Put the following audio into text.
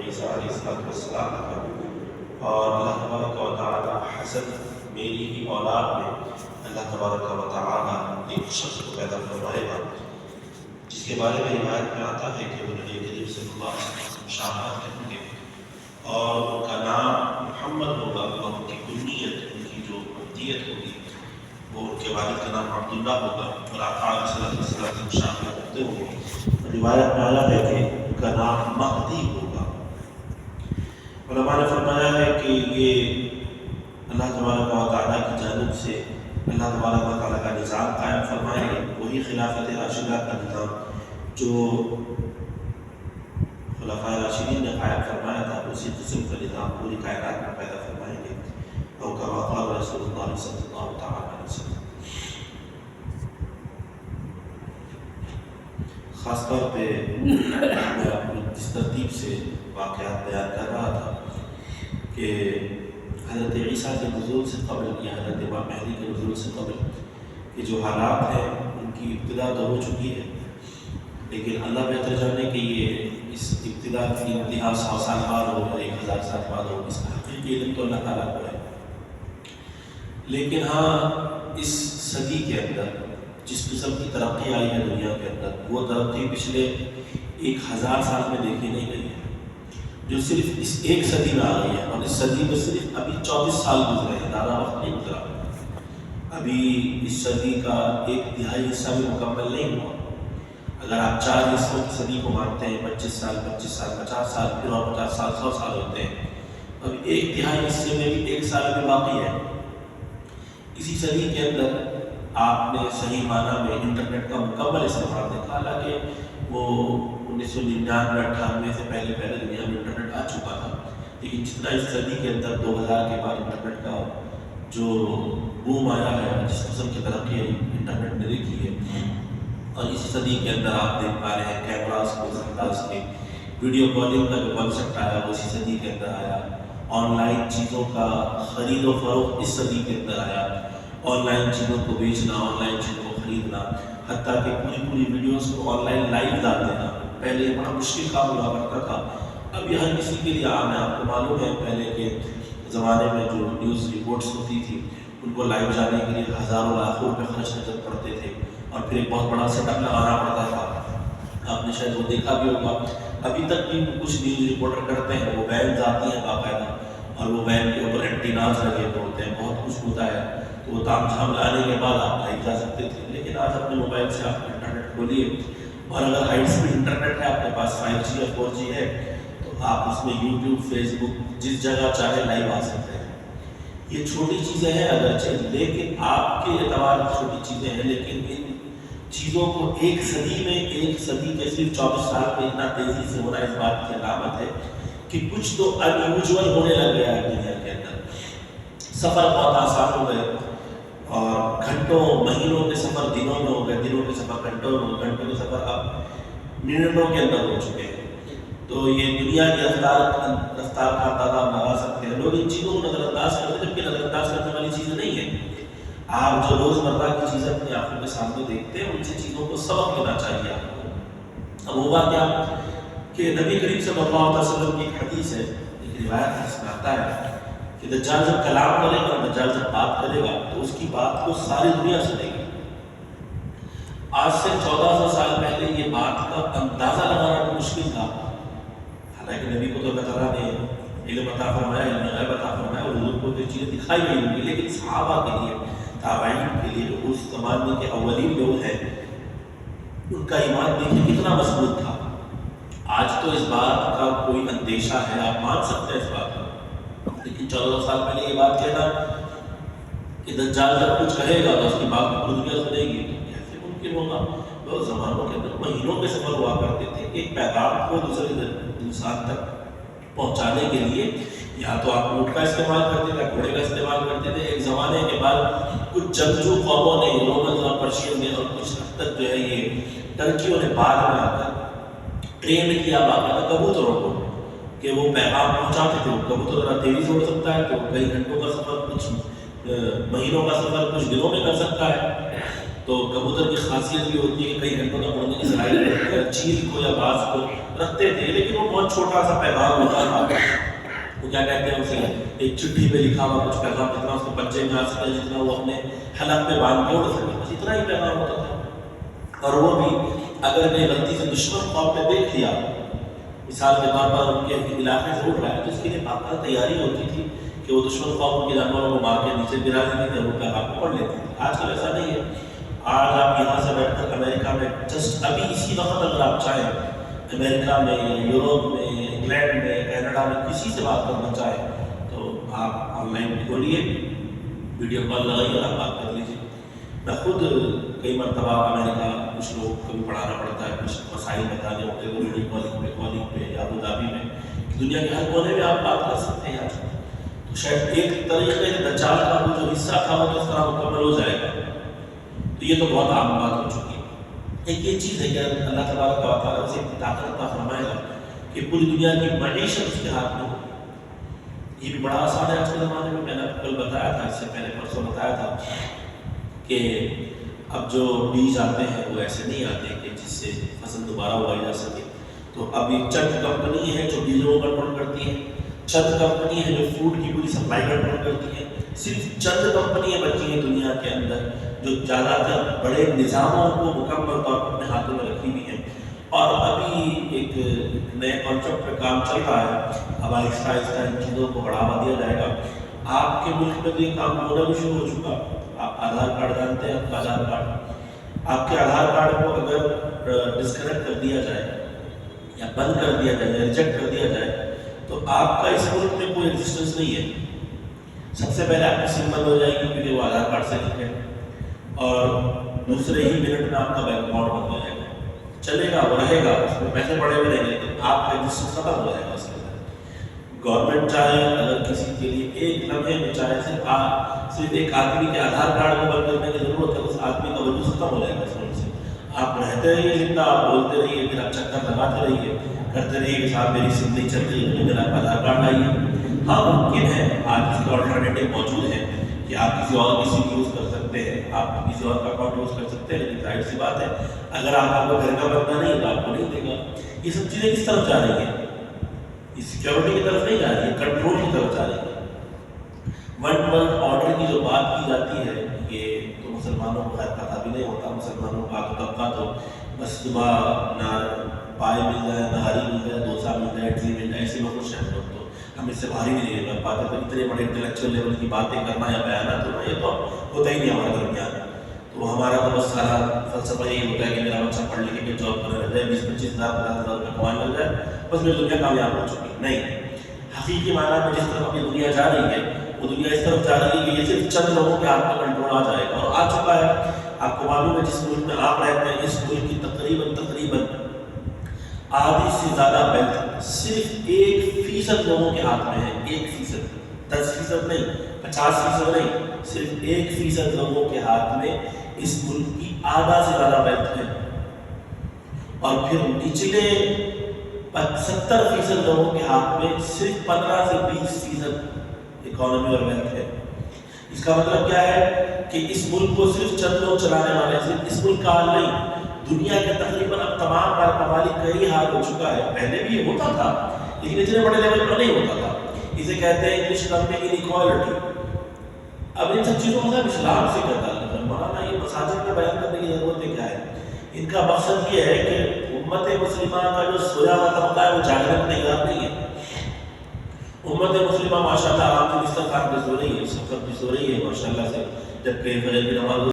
عیسیٰ علیہ السلام کا، اور اللہ تبارک و تعالیٰ حسن میری ہی اولاد میں اللہ تبارک و تعالیٰ ایک شخص کو پیدا فرمائے گا جس کے بارے میں روایت میں آتا ہے کہ وہ نبی کریم صلی اللہ علیہ وسلم شامت ہوں گے اور ان کا نام محمد ہوگا، اور ان کی کنیت، ان کی جو عبدیت ہوگی وہ ان کے والد کا نام عبداللہ ہوگا، اور آقا علیہ السلام شامت ہوتے ہوں گے۔ روایت میں آیا ہے کہ ان کا نام مہدی ہوگا۔ علماء نے فرمایا ہے کہ یہ اللہ تبارک و تعالیٰ کی جانب سے اللہ تبارک و تعالیٰ کا نظام قائم فرمائیں گے، وہی خلافت راشدہ کا نظام جو خلفائے راشدین نے قائم فرمایا تھا، اسی قسم کا نظام پوری کائنات میں پیدا فرمائیں گے، اور کما قال رسول اللہ صلی اللہ تعالیٰ علیہ وسلم۔ خاص طور پہ میں اس ترتیب سے واقعات بیان کر رہا تھا کہ حضرت عیسیٰ کے نزول سے قبل یا حضرت امام مہدی کے نزول سے قبل کہ جو حالات ہیں ان کی ابتدا تو ہو چکی ہے، لیکن اللہ بہتر جانے کہ یہ اس ابتدا کی انتہا 100 سال بعد ہو یا 1000 سال بعد ہو، اس کا حقیقی علم تو اللہ تعالیٰ کو ہے۔ لیکن ہاں اس صدی کے اندر جس قسم کی ترقی آئی ہے دنیا کے اندر، وہ ترقی پچھلے 1000 سال میں دیکھی نہیں گئی ہے، جو صرف اس ایک صدی میں آ گئی ہے، اور اس صدی میں صرف ابھی 24 سال گزرے ہیں، زیادہ وقت نہیں گزرا۔ ابھی اس صدی کا 1/3 حصہ بھی مکمل نہیں ہوا۔ اگر آپ 4 حصوں کی صدی کو مانتے ہیں، 25 سال 50 سال، پھر اور 50 سال 100 سال ہوتے ہیں، اب 1/3 حصے میں بھی 1 سال بھی باقی ہے۔ اسی صدی کے اندر آپ نے صحیح معنی میں انٹرنیٹ کا مکمل استعمال دیکھا، حالانکہ وہ 1999-98 سے پہلے دنیا میں انٹرنیٹ آ چکا تھا، لیکن جتنا اس صدی کے اندر 2000 کے بعد انٹرنیٹ کا جو بوم آیا ہے، جس قسم کی ترقی انٹرنیٹ نے دیکھی ہے، اور اسی صدی کے اندر آپ دیکھ پا رہے ہیں کیمراز کو زبردست کے ویڈیو کالنگ کا جو کنسیپٹ آیا وہ اسی صدی کے اندر آیا، آن لائن چیزوں کا خرید و فروخت اس صدی کے اندر آیا، آن لائن چیزوں کو بیچنا، آن لائن چیزوں کو خریدنا، حتیٰ کہ پوری ویڈیوز کو آن لائن لائیو ڈال دینا پہلے یہ بڑا مشکل کام ہوا کرتا تھا، اب یہ ہر کسی کے لیے عام ہے۔ آپ کو معلوم ہے پہلے کے زمانے میں جو نیوز رپورٹس ہوتی تھی ان کو لائیو جانے کے لیے ہزاروں لاکھوں روپے خرچ کرنے پڑتے تھے، اور پھر ایک بہت بڑا سیٹ اپ لگانا پڑتا تھا۔ آپ نے شاید وہ دیکھا بھی ہوگا، ابھی تک بھی کچھ نیوز رپورٹر کرتے ہیں، وہ وینز آتی ہیں باقاعدہ، اور وہ وین کے اوپر اینٹیناز لگے ہوئے ہوتے ہیں، بہت کچھ ہوتا ہے، تو وہ تام جھام لانے کے بعد آپ لائیو جا سکتے تھے۔ لیکن آج اپنے موبائل سے آپ انٹرنیٹ کھولیے، اور اگر ہائی اسپیڈ انٹرنیٹ ہے آپ کے پاس 5G یا 4G ہے، تو آپ اس میں یوٹیوب، فیس بک، جس جگہ چاہے لائیو آ سکتے ہیں۔ یہ چھوٹی چیزیں ہیں اگرچہ، لیکن آپ کے اعتبار سے چھوٹی چیزیں ہیں، لیکن ان چیزوں کو ایک صدی کے صرف 24 سال میں اتنا تیزی سے ہونا اس بات کی علامت ہے کہ کچھ تو انیوژول ہونے لگ گیا ہے دنیا کے اندر۔ سفر بہت آسان ہو گئے، اور گھنٹوں مہینوں کے سفر دنوں میں ہو گئے، دنوں کے سفر گھنٹوں میں ہو گئے، گھنٹوں کے سفر اب منٹوں کے اندر ہو چکے ہیں۔ تو یہ دنیا کی رفتار کا اندازہ آپ لگا سکتے ہیں۔ لوگ ان چیزوں کو نظر انداز کرتے ہیں، جبکہ نظر انداز کرنے والی چیزیں نہیں ہیں۔ آپ جو روزمرہ کی چیزیں اپنی آنکھوں کے سامنے دیکھتے ہیں، ان سے چیزوں کو سبق لینا چاہیے آپ کو۔ اب ہوا کیا کہ نبی کریم صلی اللہ علیہ وسلم کی ایک حدیث ہے، ایک روایت اس میں آتا ہے کہ دجال جب کلام کرے گا، دجال جب بات کرے گا تو اس کی بات کو ساری دنیا سنے گی۔ آج سے 1400 سال پہلے یہ بات کا اندازہ لگانا مشکل تھا، حالانکہ نبی کو تو اللہ تعالیٰ نے علم عطا فرمایا، علم غیب عطا فرمایا، اور حضور کو جو چیزیں دکھائی گئی ہوں گی، لیکن صحابہ کے لیے، تابعین کے لیے، اس زمانے کے اولین لوگ ہیں، ان کا ایمان دیکھیں کتنا مضبوط تھا۔ آج تو اس بات کا کوئی اندیشہ ہے، آپ مان سکتے ہیں اس بات کو، لیکن 1400 سال پہلے یہ بات کہنا کہ دجال جب کچھ کہے گا تو اس کی بات کو دنیا سنے گی، کیسے ممکن ہوگا؟ وہ زمانوں کے اندر مہینوں کے سفر ہوا کرتے تھے، ایک پیغام کو دوسرے انسان تک پہنچانے کے لیے یا تو آپ اونٹ کا استعمال کرتے تھے، گھوڑے کا استعمال کرتے تھے۔ ایک زمانے کے بعد کچھ جنگجو قوموں نے، رومنز اور پرشین نے، اور کچھ حد تک جو ہے یہ ٹرکیوں نے بعد میں آ کر ٹرین کیا باقاعدہ کبوتروں کو کہ وہ پیغام پہنچاتے تھے۔ کبوتر ذرا تیزی سے اڑ سکتا ہے تو کئی گھنٹوں کا سفر، کچھ مہینوں کا سفر کچھ دنوں میں کر سکتا ہے، تو کبوتر کی خاصیت یہ ہوتی ہے کہ کئی گھنٹوں تک اڑنے کی صلاحیت چیل کو یا باز کو رکھتے تھے، لیکن وہ بہت چھوٹا سا پیغام ہوتا تھا. وہ کیا کہتے ہیں اسے، ایک چٹھی پہ لکھا ہوا کچھ پیغام، جتنا اس کے بچے میں آ سکے، جتنا وہ اپنے حلق پہ باندھ کے اڑ سکے، بس اتنا ہی پیغام ہوتا تھا. اور وہ بھی اگر نے غلطی سے دشمن خواب میں دیکھ لیا، مثال کے طور پر ان کے علاقے سے اڑ رہا ہے، تو اس کے لیے باقاعدہ تیاری ہوتی تھی کہ وہ دشمن خواب ان کے جانوروں کو مار کے نیچے گرا دیتے تھے، وہ پیغام کو پڑھ لیتے تھے. آج کل ایسا نہیں ہے. آج آپ یہاں سے بیٹھ کر امریکہ میں جسٹ ابھی اسی وقت اگر آپ چاہیں امریکہ میں، یوروپ میں، انگلینڈ میں، کینیڈا میں کسی سے بات کرنا چاہیں تو آپ آن لائن کھولیے، ویڈیو کال لگائیے اور آپ بات کر لیجیے. میں خود کئی مرتبہ امریکہ کچھ لوگ کو بھی پڑھانا پڑتا ہے، کچھ مسائل بتانے ہوتے ہیں ویڈیو کالنگ پہ یا ابوظہبی میں. دنیا کے ہر کونے میں آپ بات کر سکتے ہیں آج. تو شاید ایک طریقے سے دجال کا وہ جو حصہ تھا وہ اس طرح مکمل ہو جائے گا. تو یہ تو بہت عام بات ہو چکی ہے. ایک یہ چیز ہے کہ اللہ تبارک و تعالیٰ اسے اتنی طاقت عطا فرمائے گا کہ پوری دنیا کی معیشت اس کے ہاتھ میں ہو. یہ بھی بڑا آسان ہے آج کے زمانے میں. میں نے کل بتایا تھا، اس سے پہلے پرسوں بتایا تھا کہ اب جو بیج آتے ہیں وہ ایسے نہیں آتے کہ جس سے فصل دوبارہ اگائی جا سکے. تو اب یہ چند کمپنی ہے جو بیجوں کو کنٹرول کرتی ہے، چند کمپنی ہے جو فوڈ کی پوری سپلائی کنٹرول کرتی ہے. صرف چند کمپنیاں بچی ہیں دنیا کے اندر جو زیادہ تر بڑے نظاموں کو مکمل طور پر اپنے ہاتھوں میں رکھی ہوئی ہیں. اور ابھی ایک نئے کانسیپٹ پہ کام چل رہا ہے. اب آہستہ آہستہ ان چیزوں کو بڑھاوا دیا جائے گا. آپ کے ملک میں تو یہ کام ہونا بھی شروع ہو چکا. آپ آدھار کارڈ جانتے ہیں؟ آپ کا آدھار کارڈ، آپ کے آدھار کارڈ کو اگر ڈسکنیکٹ کر دیا جائے یا بند کر دیا جائے یا ریجیکٹ کر دیا جائے تو آپ کا اس ملک میں کوئی ایگزسٹنس نہیں ہے. سب سے پہلے آپ کی سم بند ہو جائے گی کیونکہ وہ آدھار کارڈ سے لنک ہے، اور دوسرے ہی منٹ میں آپ کا بینک اکاؤنٹ بند ہو جائے گا. چلے گا، وہ رہے گا، اس میں پیسے پڑے ہوئے رہیں گے، لیکن آپ کا ایگزسٹنس ختم ہو جائے گا. اس کے اندر گورنمنٹ چاہے اگر کسی کے لیے ایک لمحے میں چاہے صرف ایک آدمی کے آدھار کارڈ کو بند کرنے کی ضرورت ہے، اس آدمی کا وجود ختم ہو جائے گا اس ملک سے. آپ رہتے رہیے زندہ، آپ بولتے رہیے، پھر آپ چکر لگاتے رہیے، کرتے رہیے کہ صاحب میری سم نہیں چل رہی ہے، میرا آدھار کارڈ لائیے. ہاں ممکن ہے، آج اس کے آلٹرنیٹیو موجود ہیں کہ آپ کسی اور کی سم یوز کر سکتے ہیں، آپ کسی اور کا اکاؤنٹ یوز کر سکتے ہیں، لیکن ظاہر سی بات ہے اگر آپ کو گھر کا بندہ نہیں تو آپ کو نہیں دے گا. یہ سب چیزیں کس طرف جا رہی ہیں؟ یہ سیکیورٹی کی طرف نہیں جا رہی ہے، کنٹرول کی طرف جا رہی ہے. ون ورلڈ آرڈر کی جو بات کی جاتی ہے یہ تو مسلمانوں کو خیر پتہ بھی نہیں ہوتا. مسلمانوں کا طبقہ تو بس صبح نہ پائے مل جائے، نہاری مل جائے، ڈوسا مل جائے، اڈلی مل جائے، ایسے میں خوش ہیں لوگ. تو ہم اس سے باہر ہی نہیں رہ پاتے. تو اتنے بڑے انٹلیکچوئل لیول کی باتیں کرنا یا بیانات ہونا یہ تو ہوتا ہی نہیں ہمارے درمیان. تو ہمارا تو بس سارا فلسفہ یہی ہوتا ہے کہ میرا بچہ پڑھ لکھ کے جاب کرنے لگ جائے، 20-25 ہزار 50 ہزار روپے کمانے لگ جائے، بس میری دنیا کامیاب ہو چکی. نہیں، حقیقی معنی میں جس طرف اپنی دنیا جا رہی ہے وہ دنیا اس طرف جا رہی ہے کہ یہ صرف چند لوگوں کے ہاتھ میں کنٹرول آ جائے گا، اور آ چکا ہے. آپ کو معلوم ہے جس ملک میں آپ رہتے ہیں اس ملک کی تقریباً آدھی سے زیادہ ویلتھ صرف 1% لوگوں کے ہاتھ میں ہے. 1%، 10% نہیں، 50% نہیں، صرف 1% لوگوں کے ہاتھ میں اس ملک کی آدھا سے زیادہ ویلتھ ہے. اور پھر نچلے 70% لوگوں کے ہاتھ میں صرف 15 سے 20% اکانومی اور ویلتھ ہے. اس کا مطلب کیا ہے کہ اس ملک کو صرف چند لوگ چلانے والے ہیں. صرف اس ملک کا حال نہیں، دنیا کے تقریباً اب تمام ممالک کا ہی حال ہو چکا ہے. پہلے بھی یہ ہوتا تھا لیکن اتنے بڑے لیول پر نہیں ہوتا تھا. اسے کہتے ہیں انگلش ٹرم میں انیکوالٹی. اب ان سب چیزوں کا اسلام سے کیا تعلق ہے؟ مولانا یہ مساجد میں بیان کرنے کی ضرورت کیا ہے؟ ان کا مقصد یہ ہے کہ امت مسلمہ کا جو سویا ہوا طبقہ ہے وہ جاگنے کو تیار نہیں ہے. امت مسلمہ ماشاءاللہ آرام سے بستر کھان پہ سو رہی ہے، سفر پہ سو رہی ہے ماشاءاللہ سے، جب کہ فجر کی نماز